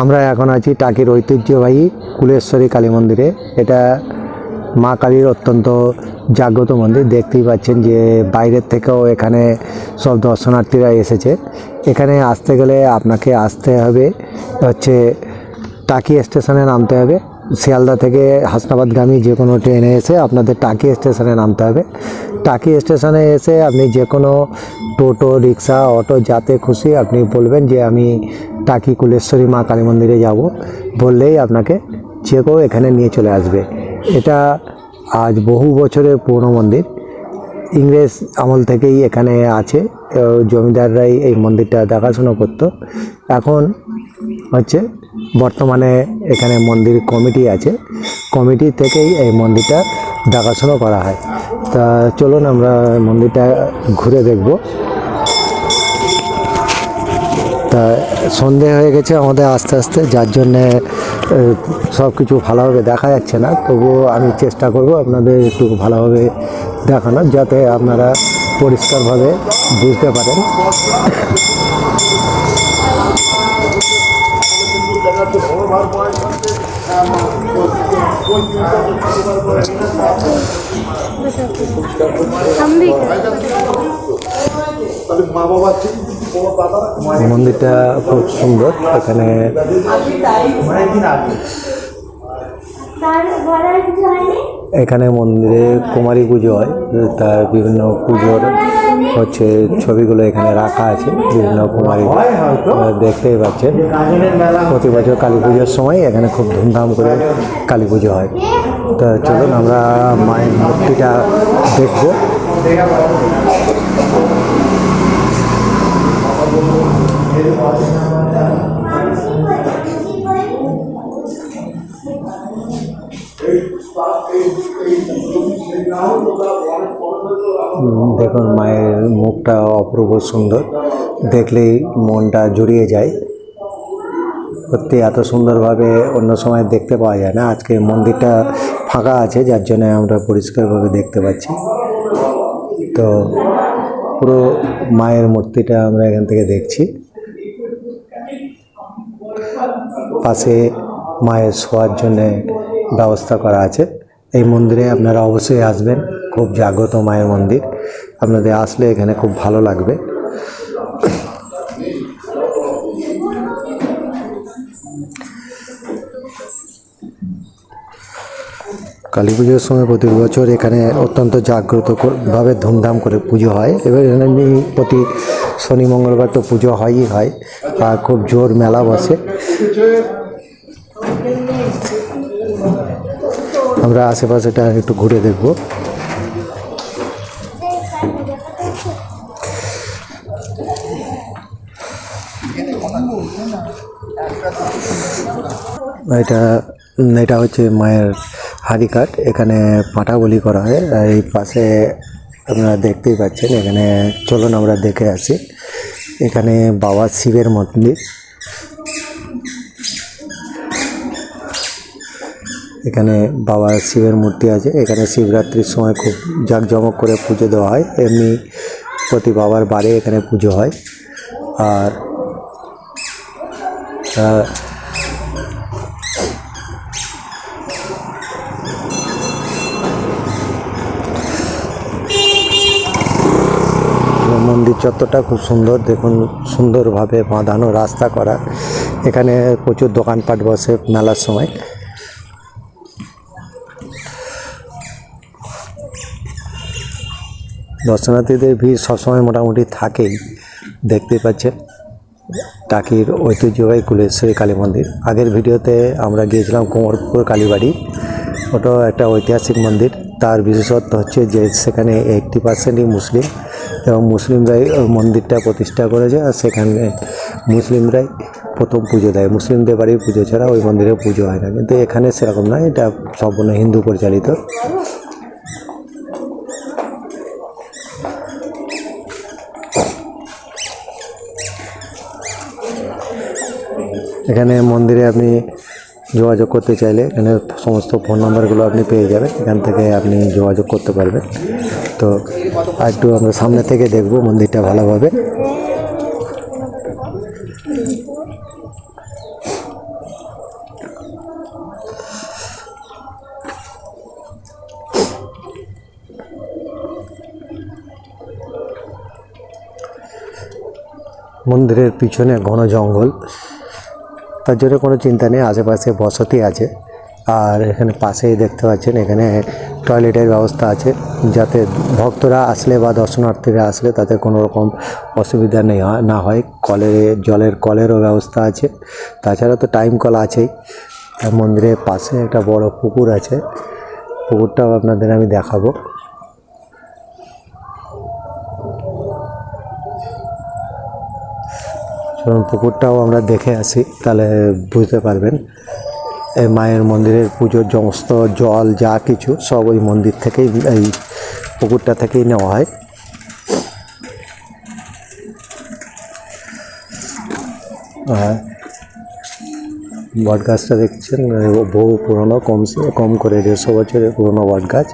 আমরা এখন আছি টাকির ঐতিহ্যবাহী কুলেশ্বরী কালী মন্দিরে। এটা মা কালীর অত্যন্ত জাগ্রত মন্দির। দেখতেই পাচ্ছেন যে বাইরের থেকেও এখানে সব দর্শনার্থীরা এসেছে। এখানে আসতে গেলে আপনাকে আসতে হবে হচ্ছে টাকি স্টেশনে নামতে হবে। শিয়ালদা থেকে হাসনাবাদগামী যে কোনো ট্রেনে এসে আপনাদের টাকি স্টেশনে নামতে হবে। টাকি স্টেশনে এসে আপনি যে কোনো টোটো, রিক্সা, অটো যাতে খুশি আপনি বলবেন যে আমি টাকি কুলেশ্বরী মা কালী মন্দিরে যাব, বললেই আপনাকে যে কেউ এখানে নিয়ে চলে আসবে। এটা আজ বহু বছরের পুরনো মন্দির। ইংরেজ আমল থেকেই এখানে আছে। জমিদাররাই এই মন্দিরটা দেখাশোনা করতো। এখন হচ্ছে বর্তমানে এখানে মন্দির কমিটি আছে, কমিটি থেকেই এই মন্দিরটা দেখাশোনা করা হয়। তা চলুন আমরা মন্দিরটা ঘুরে দেখব। তা সন্ধে হয়ে গেছে আমাদের আস্তে আস্তে, যার জন্যে সব কিছু ভালোভাবে দেখা যাচ্ছে না। তবুও আমি চেষ্টা করব আপনাদের একটু ভালোভাবে দেখানোর, যাতে আপনারা পরিষ্কারভাবে বুঝতে পারেন। মন্দিরটা খুব সুন্দর। এখানে এখানে মন্দিরে কুমারী পুজো হয়, তার বিভিন্ন পুজোর হচ্ছে ছবিগুলো এখানে রাখা আছে। বিভিন্ন কুমারী দেখতেই পাচ্ছেন। প্রতি বছর কালী পুজোর সময় এখানে খুব ধুমধাম করে কালী পুজো হয়। তা চলুন আমরা মায়ের মূর্তিটা দেখব। দেখুন মায়ের মুখটা অপূর্ব সুন্দর, দেখলেই মনটা জুড়িয়ে যায়। সত্যি এত সুন্দরভাবে অন্য সময় দেখতে পাওয়া যায় না। আজকে মন্দিরটা ফাঁকা আছে, যার জন্য আমরা পরিষ্কারভাবে দেখতে পাচ্ছি। তো পুরো মায়ের মূর্তিটা আমরা এখান থেকে দেখছি। পাশে মায়ের শোয়ার জন্যে ব্যবস্থা করা আছে। এই মন্দিরে আপনারা অবশ্যই আসবেন, খুব জাগ্রত মায়ের মন্দির। আপনাদের আসলে এখানে খুব ভালো লাগবে। কালী পুজোর সময় প্রতি বছর এখানে অত্যন্ত জাগ্রতভাবে ধুমধাম করে পুজো হয়। এবার এখানে প্রতি শনি মঙ্গলবার তো পুজো হয়ই হয়, আর খুব জোর মেলা বসে। আমরা আশেপাশেটা একটু ঘুরে দেখব। এটা হচ্ছে মায়ের হাড়িকাঠ। এখানে পাঁঠা বলি করা হয়। আর এই পাশে আপনারা দেখতেই পাচ্ছেন। এখানে চলুন আমরা দেখে আসি। এখানে বাবা শিবের মন্দির। এখানে বাবা শিবের মূর্তি আছে। এখানে শিবরাত্রির সময় খুব জাঁকজমক করে পুজো দেওয়া হয়। এমনি প্রতি বাবার বাড়ি এখানে পুজো হয়। আর মন্দির চত্বরটা খুব সুন্দর। দেখুন সুন্দরভাবে বাঁধানো, রাস্তা করা। এখানে প্রচুর দোকানপাট বসে মেলার সময়। দর্শনার্থীদের ভিড় সবসময় মোটামুটি থাকেই। দেখতেই পাচ্ছেন টাকির ঐতিহ্যবাহী কুলেশ্বরী কালী মন্দির। আগের ভিডিওতে আমরা গিয়েছিলাম কোমরপুর কালীবাড়ি। ওটাও একটা ঐতিহাসিক মন্দির। তার বিশেষত্ব হচ্ছে যে সেখানে 80% মুসলিম, এবং মুসলিমরাই মন্দিরটা প্রতিষ্ঠা করেছে। আর সেখানে মুসলিমরাই প্রথম পুজো দেয়। মুসলিমদের বাড়ির পুজো ছাড়া ওই মন্দিরে পুজো হয় না। কিন্তু এখানে সেরকম নয়, এটা সম্পূর্ণ হিন্দু পরিচালিত। এখানে মন্দিরে আপনি যোগাযোগ করতে চাইলে এখানে সমস্ত ফোন নাম্বারগুলো আপনি পেয়ে যাবেন। এখান থেকে আপনি যোগাযোগ করতে পারবেন। তো একটু আমরা সামনে থেকে দেখব মন্দিরটা ভালোভাবে। মন্দিরের পিছনে ঘন জঙ্গল, তার জন্য কোনো চিন্তা নেই, আশেপাশে বসতি আছে। আর এখানে পাশেই দেখতে পাচ্ছেন এখানে টয়লেটের ব্যবস্থা আছে, যাতে ভক্তরা আসলে বা দর্শনার্থীরা আসলে তাতে কোনো রকম অসুবিধা না হয়। জলের কলেরও ব্যবস্থা আছে, তাছাড়া তো টাইম কল আছেই। আর মন্দিরের পাশে একটা বড় পুকুর আছে, পুকুরটাও আপনাদের আমি দেখাবো। চলুন পুকুরটাও আমরা দেখে আসি, তাহলে বুঝতে পারবেন। এই মায়ের মন্দিরের পুজোর সমস্ত জল যা কিছু সব ওই মন্দির থেকেই, এই পুকুরটা থেকেই নেওয়া হয়। আর বট গাছটা দেখছেন বহু পুরনো, কম করে 150 বছরের পুরনো বট গাছ।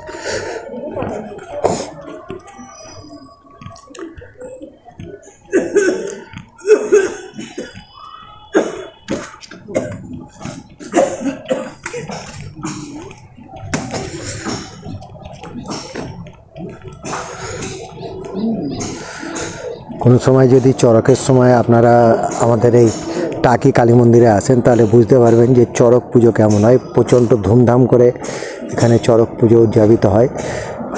কোনো সময় যদি চড়কের সময় আপনারা আমাদের এই টাকি কালী মন্দিরে আসেন, তাহলে বুঝতে পারবেন যে চড়ক পুজো কেমন হয়। প্রচণ্ড ধুমধাম করে এখানে চড়ক পুজো উদযাপিত হয়।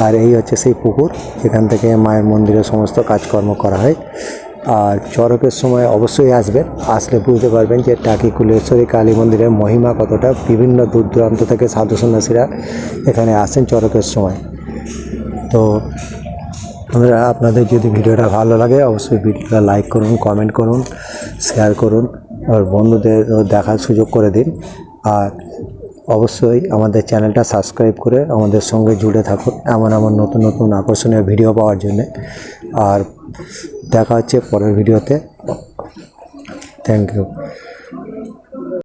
আর এই হচ্ছে সেই পুকুর, যেখান থেকে মায়ের মন্দিরে সমস্ত কাজকর্ম করা হয়। আর চড়কের সময় অবশ্যই আসবেন, আসলে বুঝতে পারবেন যে টাকি কুলেশ্বরী কালী মন্দিরের মহিমা কতটা। বিভিন্ন দূর দূরান্ত থেকে সাধু সন্ন্যাসীরা এখানে আসেন চড়কের সময়। তো আপনাদের যদি ভিডিওটা ভালো লাগে অবশ্যই ভিডিওটা লাইক করুন, কমেন্ট করুন, শেয়ার করুন, আর বন্ধুদের দেখার সুযোগ করে দিন। আর অবশ্যই আমাদের চ্যানেলটা সাবস্ক্রাইব করে আমাদের সঙ্গে জুড়ে থাকুন এমন নতুন নতুন আকর্ষণীয় ভিডিও পাওয়ার জন্যে। আর দেখা হচ্ছে পরের ভিডিওতে। Thank you.